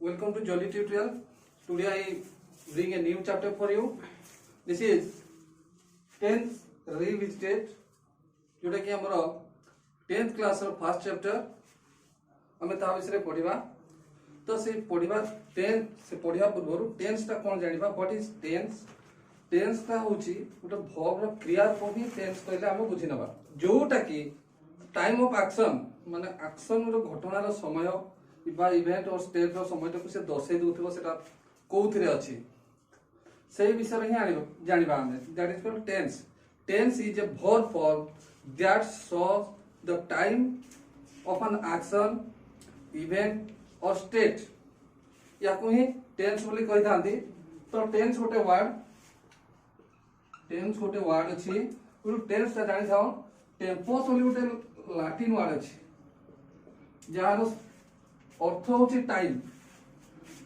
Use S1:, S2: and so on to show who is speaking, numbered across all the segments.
S1: Welcome to Jolly Tutorial. Today I bring a new chapter for you. This is tense revisited. जोटा कि हमरो 10th class row first chapter हमें ता विषय पढ़िबा। तो से पढ़िबा 10 से पढ़िया पूर्व टेंस ता कोन जानिबा व्हाट इज टेंस। टेंस ता होची उटा वर्ब रो क्रिया को भी टेंस कहले हम बुझि नबा जोटा कि टाइम ऑफ एक्शन माने एक्शन रो घटना रो समय बा इवेंट और स्टेट रो समय को से दर्शाई दउथबो सेटा कोउथिरे अछि सेही विषय ही आनिबो जानिबा हम that is called tense. Tense is a verb form that shows the time of an action, event or state. या को ही tense बोली कहि थांती। तो tense गोटे वर्ड अछि। पुरो tense ता जानि थाओ टेम्पोस बोली गोटे लैटिन वर्ड अछि। जार अर्थ होछि टाइम।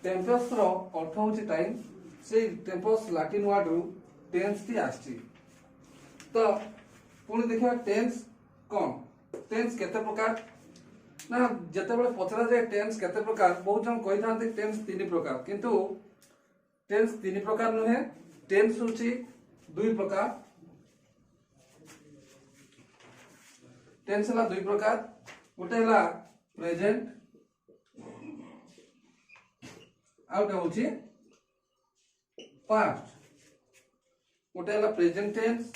S1: टेम्पोस रो अर्थ होछि टाइम। से टेम्पोस लैटिन वर्ड रु tense ती आछि। तो पुणी देखिए टेंस कौन टेंस केते प्रकार ना जते बेले पचरा जाए टेंस केते प्रकार बहुत जन कहि थांते टेंस तीन प्रकार किंतु टेंस तीन प्रकार नुहे टेंस होची दुई प्रकार टेंस हला दुई प्रकार गोटे हला प्रेजेंट आउट होची पास्ट गोटे हला प्रेजेंट टेंस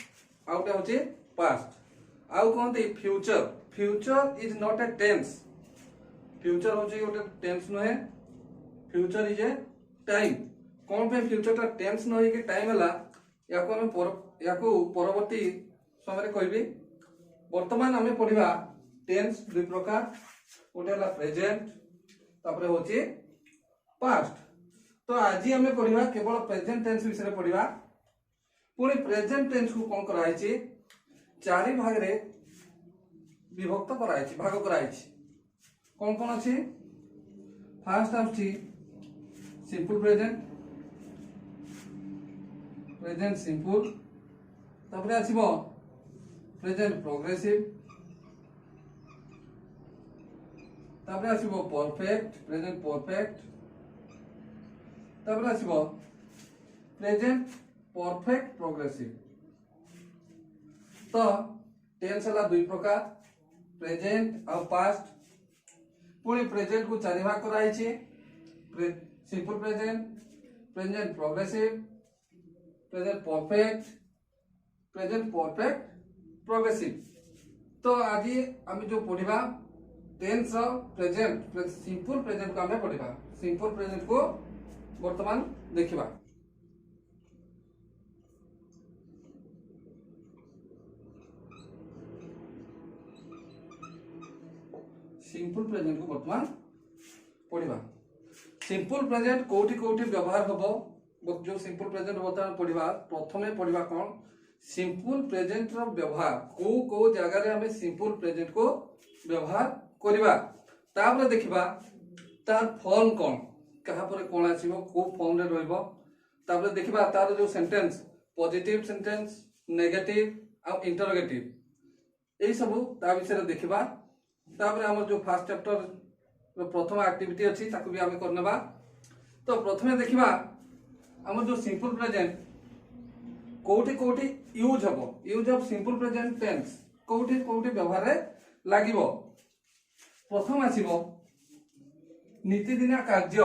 S1: आउट होची पास्ट आउ कहते future. Future is not a tense. Future होची गोटे टेंस नहे फ्यूचर इज ए टाइम। कोन पे फ्यूचर ता टेंस नहे कि टाइम हला याको हम परवर्ती समय कहबी। वर्तमान हमें पढ़िबा टेंस दुई प्रकार गोटे हला प्रेजेंट तापर होची पास्ट। तो आज हमें पढ़िबा केवल प्रेजेंट टेंस विषय पढ़िबा। पुणी प्रेजेंट टेंस को कौन कराई चारि भाग रे विभक्त कराई भाग कराई कौन कौन अच्छी फास्ट आछि सिंपल प्रेजेंट प्रेजेंट सिंपल तापर आछिबो प्रेजेंट प्रोग्रेसिव तापर आछिबो परफेक्ट प्रेजेंट परफेक्ट तापर आछिबो प्रेजेंट परफेक्ट प्रोग्रेसिव। तो टेंस हला दुई प्रकार प्रेजेंट और पास्ट। पुणी प्रेजेंट को चारि भाग कराई छि simple present present progressive present perfect progressive. तो आज हम जो पढ़िबा टेंस प्रेजेंट सिंपल प्रेजेंट को हमें पढ़िबा। सिंपल प्रेजेंट को वर्तमान देखिबा। सिंपल प्रेजेंट को वर्तमान पढ़िबा। सिंपल प्रेजेंट कोठी कोठी व्यवहार हबो जो सिंपल प्रेजेंट वर्तमान पढ़िबा प्रथमे पढ़िबा कोन सिंपल प्रेजेंट रो व्यवहार को जगह रे हमें सिंपल प्रेजेंट को व्यवहार करिबा। तापर देखिबा तार फॉर्म कोन कहा पर कोन आसीबो को फॉर्म रे रहइबो। तापर देखिबा तार जो सेंटेंस पॉजिटिव सेंटेंस नेगेटिव और इंटरोगेटिव एई सब ता विषय रे देखिबा। तापर हमर जो फर्स्ट चैप्टर रो प्रथम एक्टिविटी अछि ताकू भी हमें करनेबा। तो प्रथमे देखिबा हमर जो सिंपल प्रेजेंट कोठी कोठी यूज हबो use of simple present tense कोठी कोठी व्यवहार रे लागिबो। प्रथम आसीबो नीतिदिनिया कार्य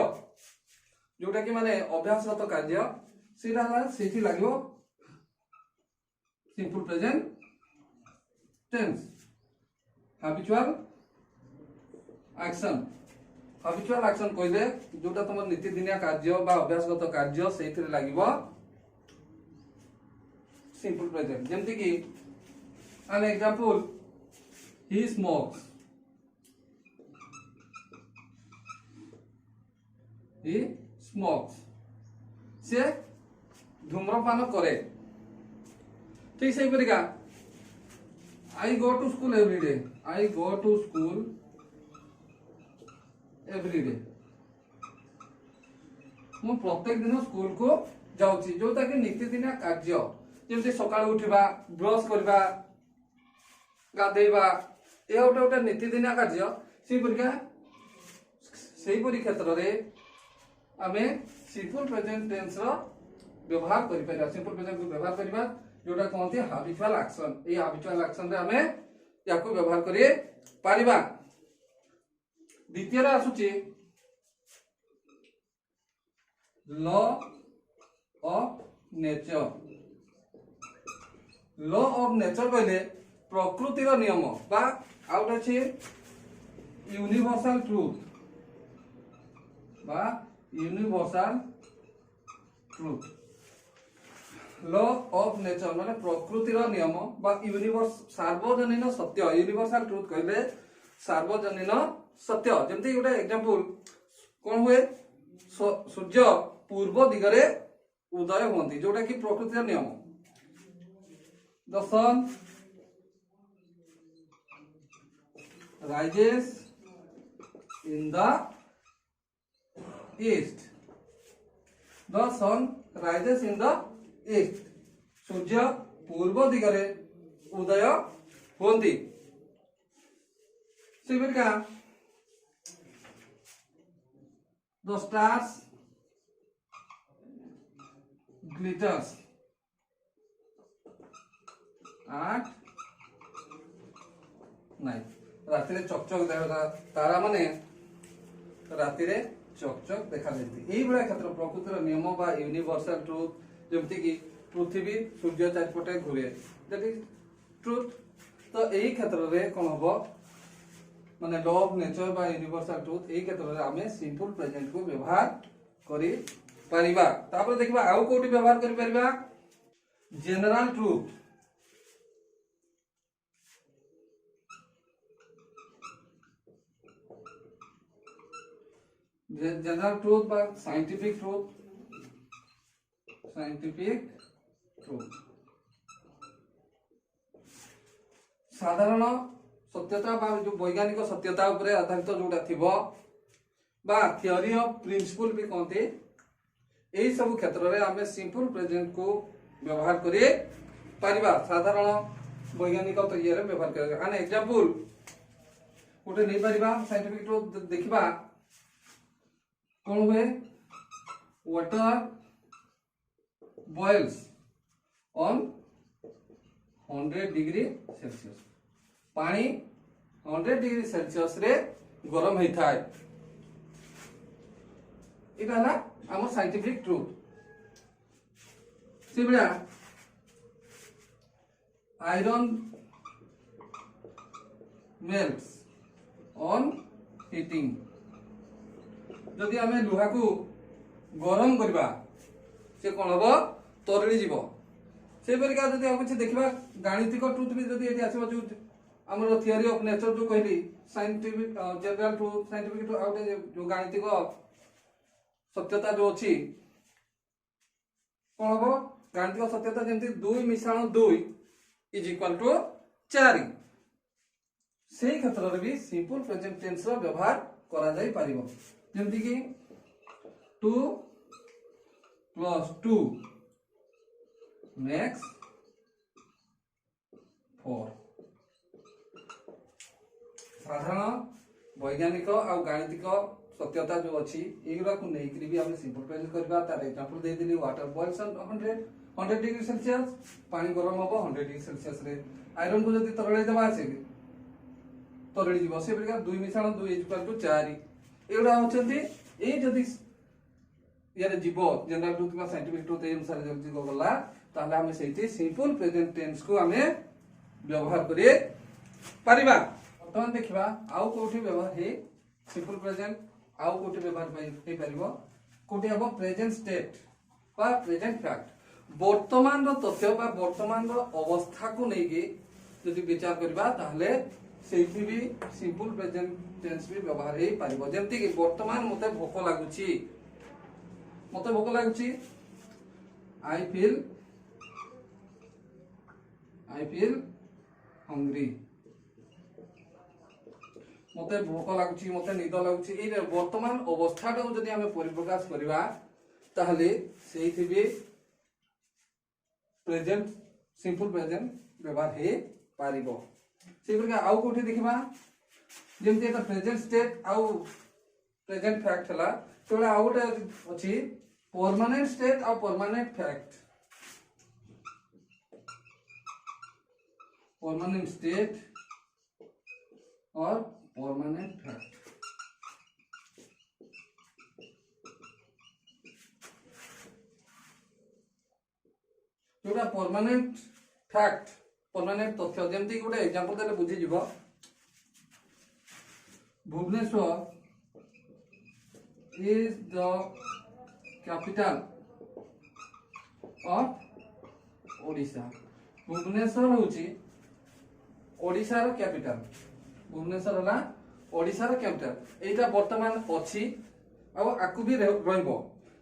S1: जोटा कि माने अभ्यासगत कार्य सेटा हला सेठी लागिबो simple present tense. Habitual action कहले जोटा तुम नीतिदिनिया कार्य बा अभ्यासगत कार्य सेथिरे लागिबो सिंपल प्रेजेंट। जेमति कि एन एग्जांपल ही स्मोक्स से धूम्रपान करे ठीक सही परिका I go to school every day. I go to school every day. मु प्रत्येक दिन स्कूल को जाउची जोता कि नित्यदिनिया कार्य जेमति सकाळ उठिबा ब्रश करबा गाधेबा ए ओटा नित्यदिनिया कार्य सेही परिका सेही परि क्षेत्र रे आमे सिंपल प्रेजेंट टेंस रो व्यवहार करि परिबा सिंपल प्रेजेंट को व्यवहार करिबा जोटा कहते हाबिचुअल एक्शन ए हाबिचुअल एक्शन रे आमे याको व्यवहार करि परिबा द्वितीय रे आसुची law of nature law of nature कहले प्रकृतिर नियम बा आउट अछि यूनिवर्सल ट्रुथ बा universal truth law of nature माने प्रकृतिर नियम बा यूनिवर्स सार्वजनीन सत्य यूनिवर्सल ट्रुथ कहले सार्वजनीन सत्य जेमति गोटे एग्जांपल कोन हुए सूर्य पूर्व दिगरे उदय होती जोटा कि प्रकृतिर नियम the sun rises in the east the sun rises in the east सूर्य पूर्व दिगरे उदय होती का the stars glitters at night राति रे चकचक देखा तारा माने राति रे चकचक देखा देती एई बडा क्षेत्र प्रकृतिर नियम बा यूनिवर्सल ट्रुथ जेमति कि पृथ्वी सूर्य चारिपटे घुरे दैट इज ट्रुथ तो एई क्षेत्र रे कोन हबो माने लॉ ऑफ नेचर बा यूनिवर्सल ट्रुथ एई क्षेत्र रे हमें सिंपल प्रेजेंट को व्यवहार करी परिबा तापर देखिबा आउ कोठी व्यवहार करि परिबा जनरल ट्रुथ जनरल ट्रुथ बा साइंटिफिक ट्रुथ साधारण सत्यता बा जो वैज्ञानिक सत्यता उपरे आधारित जोटा थिबो बा थ्योरी ऑफ प्रिंसिपल भी कहते एई सब क्षेत्र रे हमें सिंपल प्रेजेंट को व्यवहार करि परिबा साधारण वैज्ञानिक तरीके रे व्यवहार करिबा एन एग्जांपल उठे नै परिबा साइंटिफिक ट्रुथ देखिबा कोन हुए water boils on 100 degree Celsius पानी 100 डिग्री सेल्सियस रे गरम होई थाए इटा ना आम साइंटिफिक ट्रुथ से बड़ा आयरन मेल्ट्स ऑन हीटिंग जदि आमे लुहा को गरम करबा से कोन हबो तरली जीवो से परिका जदि हम कुछ देखिबा गाणितिक ट्रुथ भी जदि एठी आसीबो जो हमर थ्योरी ऑफ नेचर जो कहली scientific general truth scientific truth out जो गाणितिक सत्यता जो अच्छी कौन हम गाणितिक सत्यता जमी 2 मिश्रण 2 इज इक्वल टू 4 से क्षेत्र में भी सिंपल प्रेजेंट टेंस रो व्यवहार करा जाई परिबो जेमति कि 2 + 2 makes 4 साधारण वैज्ञानिक और गाणितिक सत्यता जो अच्छी एगुरा को नहीं भी हमें सिंपल प्रेजेंट करबा तार एग्जांपल दे देली water boils on 100 degree Celsius पानी गरम हबो 100 डिग्री सेल्सियस रे आयरन को जदी तरळे देबा आसे तरळी जीव से प्रकार 2 मिश्रण 2 = 4 एगुरा होचंती ए जदी यार जीव जनरल ट्रुथ का साइंटिफिक ट्रुथ ए अनुसार जदी गला ताले हमें सेठी सिंपल प्रेजेंट टेंस को हमें व्यवहार करे परिबा वर्तमान देखिबा आउ कोठी व्यवहार हे सिंपल प्रेजेंट आउ कोठी व्यवहार हे परिबो कोठी हबो प्रेजेंट स्टेट बा प्रेजेंट फैक्ट वर्तमान रो तथ्य बा वर्तमान रो अवस्था को नेकी जदि विचार करबा ताहले सेठी भी सिंपल प्रेजेंट टेंस भी व्यवहार हे परिबो जेमति कि वर्तमान मते भोक लागुची आई फील हंग्री मते भोक लागुची मते निद लागुची ए वर्तमान अवस्था को जदि हमें परिप्रकाश करबा ताहले सेठी भी प्रेजेंट सिंपल प्रेजेंट व्यवहार हे पारिबो से प्रकार आउ कोठी देखिबा जेमति एटा प्रेजेंट स्टेट आउ प्रेजेंट फैक्ट हला तो आउ गोटे अछि परमानेंट स्टेट और परमानेंट फैक्ट। परमानेंट स्टेट और परमानेंट फैक्ट। जोटा परमानेंट फैक्ट परमानेंट तथ्य जमती गोटे एग्जांपल देले बुझी जीवो। Bhubaneswar is the capital of Odisha. Bhubaneswar होची ओडिशा रो कैपिटल। भुवनेश्वर हला ओडिशा रो कैपिटल। एटा वर्तमान अछि आ आकु भी रहइबो।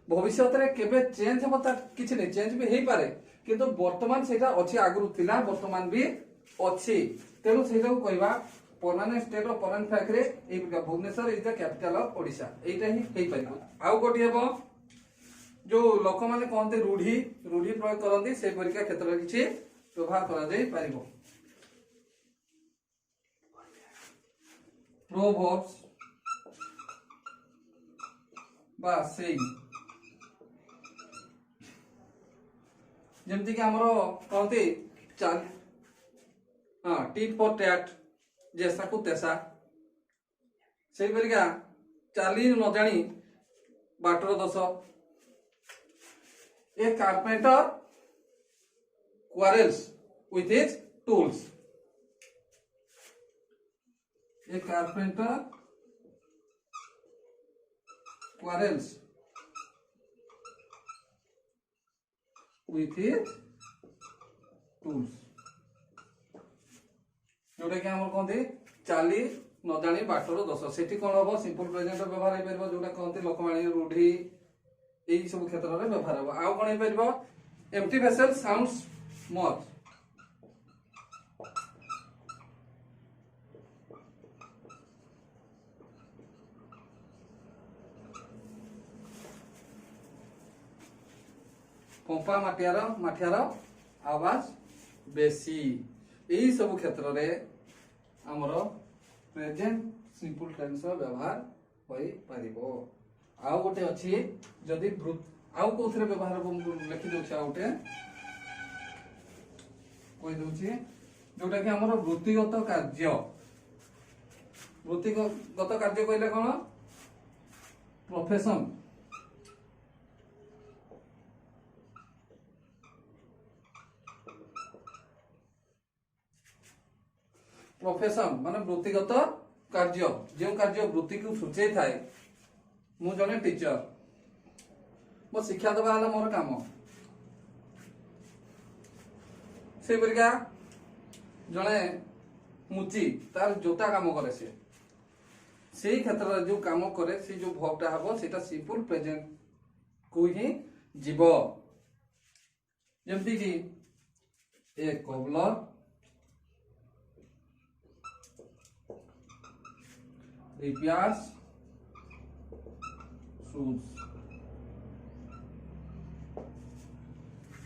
S1: भविष्यत रे केबे चेंज हो ता किछ नै चेंज भी हेई पारे किंतु वर्तमान सेटा अछि आगु थिला वर्तमान भी अछि तेनु सेटा को कहबा permanent state of permanent fact रे ए Bhubaneswar is the capital of Odisha. एटा ही हेई पारिबो। आउ कोठी हेबो जो लोक माने कोनते रूढ़ी रूढ़ी प्रयोग करंती से परिका क्षेत्र रे किछि व्यवहार करा जाय पारिबो। प्रोवर्ब्स बा सेइंग जेमति कि हमरो कहते चाल हां टीट फॉर टैट जैसा को तैसा से परिका चाली न जानी बाटर दोष। ए carpenter quarrels with his tools। A carpenter quarrels with his tools। जोटा कि हमर कहते चाली न जानी बाटर दोष सेठी कोन होबो सिंपल प्रेजेंट व्यवहार हे परबो जोटा कहते लोकमाणी रूढ़ी एई सब क्षेत्र रे व्यवहार होबो। आउ कोन हे परबो एम्प्टी वेसल साउंड्स मच। पंपा माठियार आवाज बेसी एई सब क्षेत्र रे हमरो प्रेजेंट सिंपल टेंस व्यवहार होई परिबो। आउ गोटे अछि जदि आउ कोथरे व्यवहार लिखि दोछि आउ गोटे कोइ दोछि जोटा कि हमरो वृत्तिगत कार्य। वृत्तिगत कार्य कहले कोन प्रोफेशन। प्रोफेशन माने वृत्तिगत कार्य जो कार्य वृत्ति को सूचै थाए। मु जने टीचर मो शिक्षा दबा हला मोर काम से परिका जने मुची तार जोता काम करे से क्षेत्र जो काम करे से जो भोगटा हबो सेटा सिंपल प्रेजेंट को ही जीवो। जेमति कि ए कोबलर repairs shoes।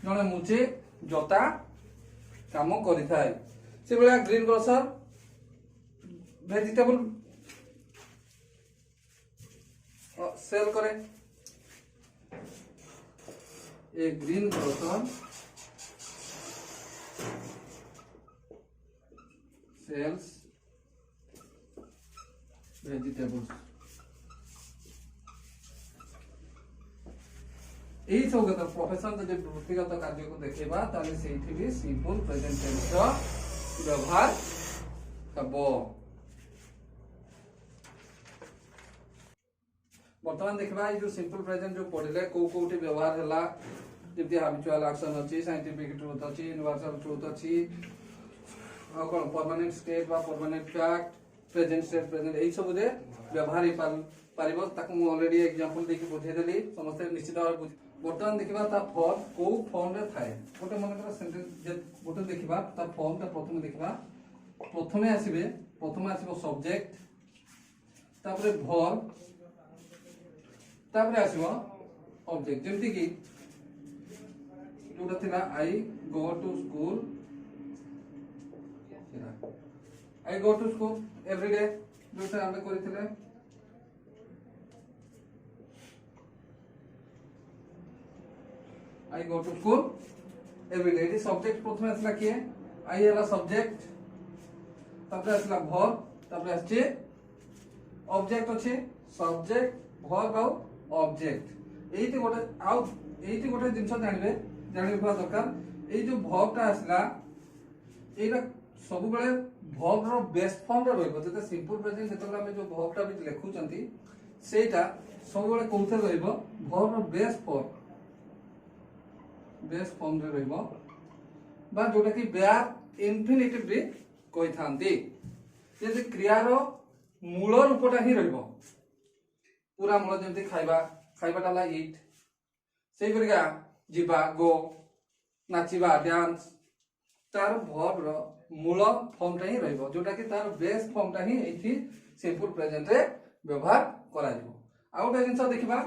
S1: जने मुचे जोता काम करि थाए से बेला ग्रीन ग्रोसर वेजिटेबल सेल करे। ए ग्रीन ग्रोसर सेल्स वेजिटेबल्स। एई सब के प्रोफेशन जे वृत्तिगत कार्य को देखेबा ताले सेठी भी सिंपल प्रेजेंट टेंस रो व्यवहार हबो। वर्तमान देखबा ए जो सिंपल प्रेजेंट जो पढिले को कोठी व्यवहार हला जेति हैबिचुअल एक्शन अछि साइंटिफिक ट्रुथ अछि यूनिवर्सल ट्रुथ अछि आ कोन परमानेंट स्टेट बा permanent fact present state present एई सब जे व्यवहार ही पारिबो ताकू मु ऑलरेडी एग्जांपल देके बुझे देली समस्त निश्चित भाव। वर्तमान देखिबा ता फॉर्म को फॉर्म रे थाए गोटे मन कर सेंटेंस जे गोटे देखिबा ता फॉर्म ता प्रथम देखिबा प्रथमे आसीबो सब्जेक्ट तापरे वर्ब तापरे आसीबो ऑब्जेक्ट। जेमति कि जोटा थिला I go to school I go to school every day जोटा हमें करिथिले I go to school everyday. ये सब्जेक्ट प्रथम आसला किए आई है सब्जेक्ट तापर आसला वर्ब तापर आछे ऑब्जेक्ट अच्छे सब्जेक्ट वर्ब आउ ऑब्जेक्ट एइते गोटे जिनस जानिबा दरकार ए जो वर्ब टा आसला एटा सब बेले वर्ब रो बेस फॉर्म रे रहइबो जते सिंपल प्रेजेंट जते हम जो वर्ब टा भी लिखुचंती सेटा सब बेले कोथे रहइबो वर्ब रो बेस फॉर्म रे रहइबो बा जोटा कि वर्ब इंफिनिटिव भी कहि थांती जे क्रिया रो मूल रूपटा ही रहइबो पूरा मूल जेंति खाइबाटा ला ईट सेही परिका जिबा गो नाचिबा डांस तार वर्ब रो मूल फॉर्मटा ही रहइबो जोटा कि तार बेस फॉर्मटा ही एथि सिंपल प्रेजेंट रे व्यवहार करा जिवो। आ गोटे जिंस देखिबा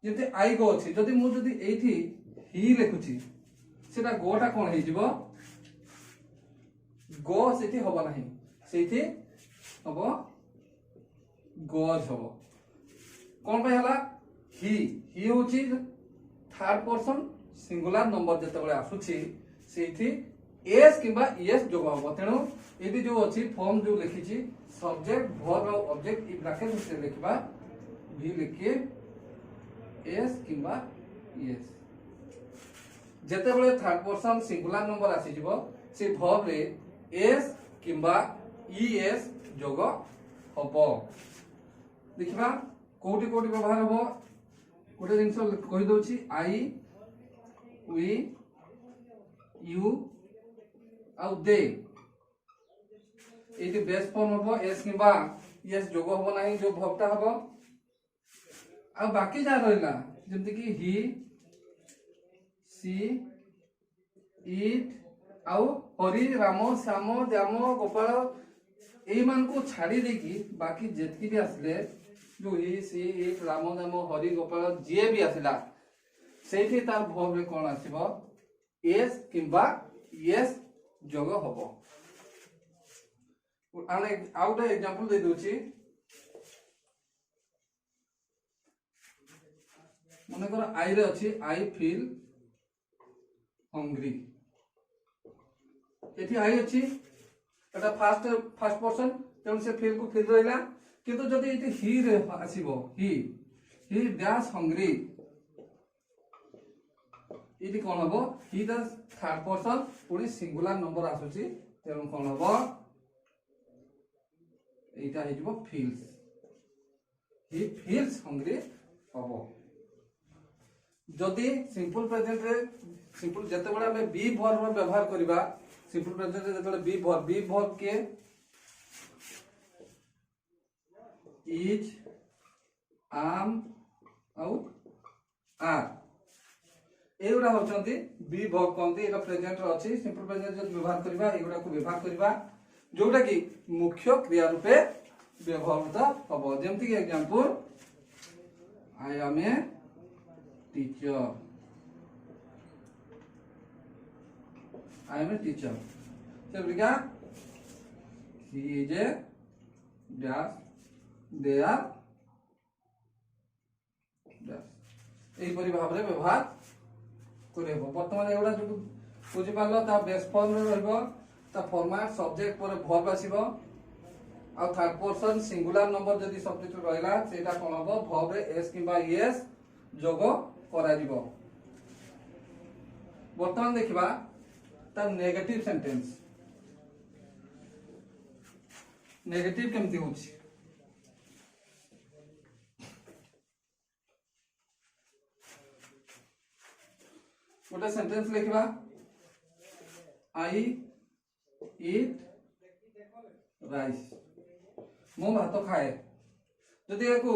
S1: जेंति आई गो अछि जदि मु जदि एथि ही लिखुछि सेटा गोटा कोन हे जिवो गो सेठी होबो नाही सेठी होबो गोज होबो कोन पे हला ही होछि थर्ड पर्सन सिंगुलर नंबर जते बळे आसुछि सेठी एस किंबा एस जोग होबो तेनु एदि जो अछि फॉर्म जो लिखिछि सब्जेक्ट वर्ब और ऑब्जेक्ट इ ब्रैकेट से लिखबा भी लिखे एस किंबा एस जते बळे थर्ड पर्सन सिंगुलर नंबर आसी जिवो से वर्ब रे एस किंबा एस जोग होबो देखिबा कोटी कोटी व्यवहार होबो गोटे जिंस कहि दोछि आई वी यू आउ दे एटी बेस फॉर्म होबो एस किबा एस जोग होबो नाही जो भक्ता होबो आ बाकी जा रहला जेमति कि ही सी इट आउ हरि राम श्याम द्याम गोपाल एई मान को छाड़ी देकी बाकी जेतकी भी आसले जो ही सी इट राम द्याम हरि गोपाल जे भी आसिला सेठी तार वर्ब रे कोन आसीबो एस किबा एस जोग होबो। आने आउट एग्जांपल दे दोची मने कर आई रे अछि आई फील हंग्री एठी आई अछि एटा फर्स्ट पर्सन तेन से फील को फील रहला किंतु जदि एठी ही रे आसीबो ही डैश हंग्री इति कोन हबो ही द थर्ड पर्सन पुनी सिंगुलर नंबर आसुची तेन कोन हबो एटा हेजबो फील्स ही फील्स हंग्री हबो जदि सिंपल प्रेजेंट रे सिंपल जते बडा हम बी वर्ब रो व्यवहार करबा सिंपल प्रेजेंट रे जते बी वर्ब के इज आम आउ are एगुड़ा होचंती B verb कोंती Etah present रो अछि सिंपल प्रेजेंट जब व्यवहार करबा एगुड़ा को व्यवहार करबा जोटा कि मुख्य क्रिया रूपे व्यवहारित हबो जेमति कि example I am a teacher I am a teacher so briga he is a dash they are dash एई परि भाबरे व्यवहार करबो वर्तमान एगुडा जो बुझि पालो ता बेस फॉर्म रे रहबो ता फॉर्मेट सब्जेक्ट पर वर्ब आसीबो आ थर्ड पर्सन सिंगुलर नंबर जदी सब्जेक्ट रहला सेटा कोन हबो वर्ब रे एस किबा एस जोग करा दिबो। वर्तमान देखिबा ता नेगेटिव सेंटेंस नेगेटिव केमती होछि गोटे सेंटेंस लिखबा आई ईट राइस मो भात खाए जदि एको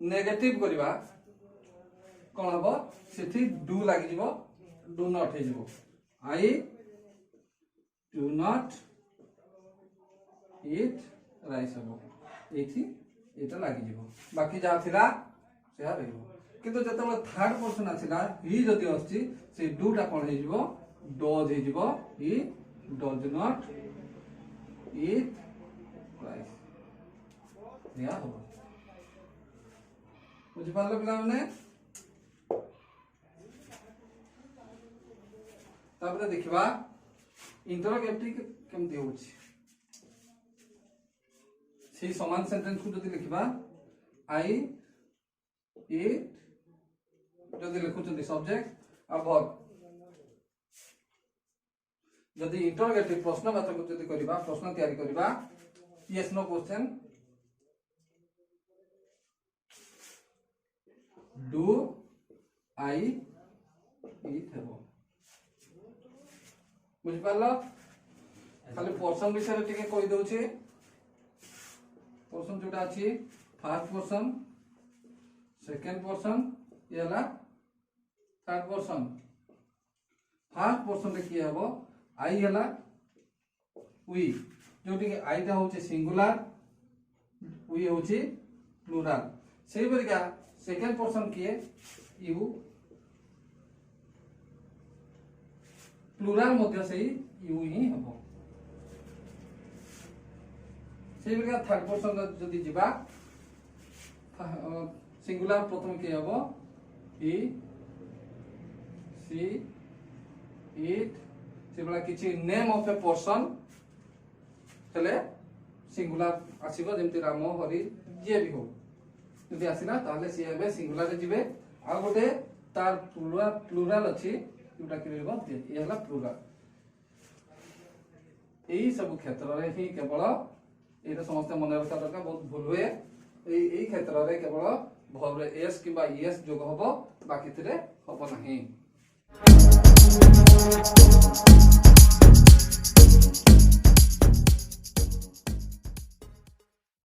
S1: नेगेटिव करबा कोन हबो सेठी डू लागि जिवो डू नॉट हे जिवो I do not eat rice हबो एठी एटा लागि जिवो बाकी जा थिला सेहा रहइबो किंतु जते थर्ड पर्सन आथिला ही जदि आछि से डू टा कोन हे जिवो डज हे जिवो he does not eat rice या हबो बुझि पारलो पिला माने तापर देखिबा इंटरोगेटिव केमती होछि से समान सेंटेंस को जदि लिखिबा आई इट जदि लिखुचंदी सब्जेक्ट आ वर्ब जदि इंटरोगेटिव प्रश्नवाचक जदि करिबा प्रश्न तैयारी करिबा yes no question do I eat हेबो बुझि पारलो खाली पर्सन विषय टिके कहि दउछि पर्सन जोटा अछि फर्स्ट पर्सन सेकंड पर्सन ये हला थर्ड पर्सन फर्स्ट पर्सन रे की हेबो आई हला वी जोटी के आई ता होचे सिंगुलर वी होचे प्लुरल सेही परिका सेकंड पर्सन किए यू प्लुरल मध्य सही यू ही हबो सेही परिका थर्ड पर्सन जदी जिबा सिंगुलर प्रथम के हबो ही सी इट सेबला किछि नेम ऑफ ए पर्सन तले सिंगुलर आसीबो जेमति राम हरि जे भी हो जदि आसिला ताले सी हेबे सिंगुलर रे जिबे आ गोटे तार प्लुरल अछि जोटा कि रहबो ये हला प्लुरल एही सब क्षेत्र रे ही केवल एटा समस्त मन रखा दरकार बहुत भूल हुए एही क्षेत्र रे केवल वर्ब रे एस किबा एस जोग हबो बाकी थिरे हबो नाही।